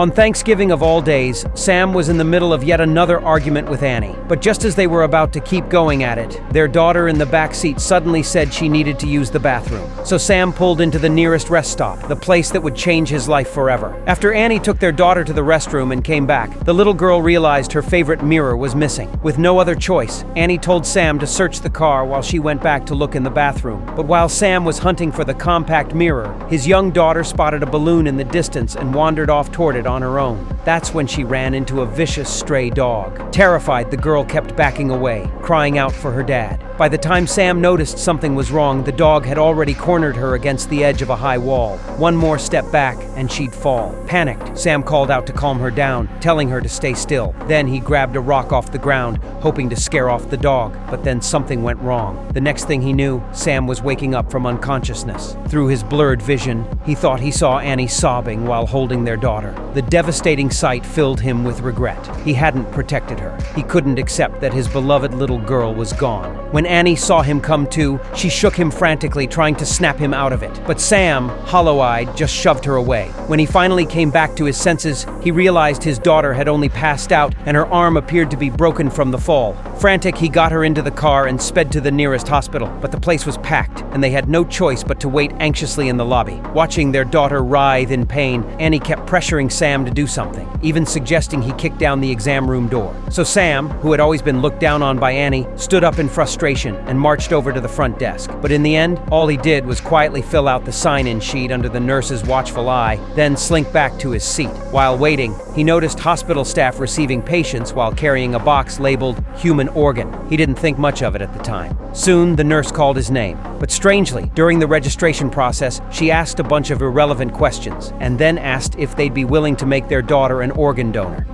On Thanksgiving of all days, Sam was in the middle of yet another argument with Annie. But just as they were about to keep going at it, their daughter in the back seat suddenly said she needed to use the bathroom. So Sam pulled into the nearest rest stop, the place that would change his life forever. After Annie took their daughter to the restroom and came back, the little girl realized her favorite mirror was missing. With no other choice, Annie told Sam to search the car while she went back to look in the bathroom. But while Sam was hunting for the compact mirror, his young daughter spotted a balloon in the distance and wandered off toward it on her own. That's when she ran into a vicious stray dog. Terrified, the girl kept backing away, crying out for her dad. By the time Sam noticed something was wrong, the dog had already cornered her against the edge of a high wall. One more step back, and she'd fall. Panicked, Sam called out to calm her down, telling her to stay still. Then he grabbed a rock off the ground, hoping to scare off the dog, but then something went wrong. The next thing he knew, Sam was waking up from unconsciousness. Through his blurred vision, he thought he saw Annie sobbing while holding their daughter. The devastating sight filled him with regret. He hadn't protected her. He couldn't accept that his beloved little girl was gone. When Annie saw him come to, she shook him frantically, trying to snap him out of it. But Sam, hollow-eyed, just shoved her away. When he finally came back to his senses, he realized his daughter had only passed out and her arm appeared to be broken from the fall. Frantic, he got her into the car and sped to the nearest hospital, but the place was packed, and they had no choice but to wait anxiously in the lobby. Watching their daughter writhe in pain, Annie kept pressuring Sam to do something, even suggesting he kick down the exam room door. So Sam, who had always been looked down on by Annie, stood up in frustration and marched over to the front desk. But in the end, all he did was quietly fill out the sign-in sheet under the nurse's watchful eye, then slink back to his seat. While waiting, he noticed hospital staff receiving patients while carrying a box labeled human organ. He didn't think much of it at the time. Soon, the nurse called his name. But strangely, during the registration process, she asked a bunch of irrelevant questions, and then asked if they'd be willing to make their daughter an organ donor.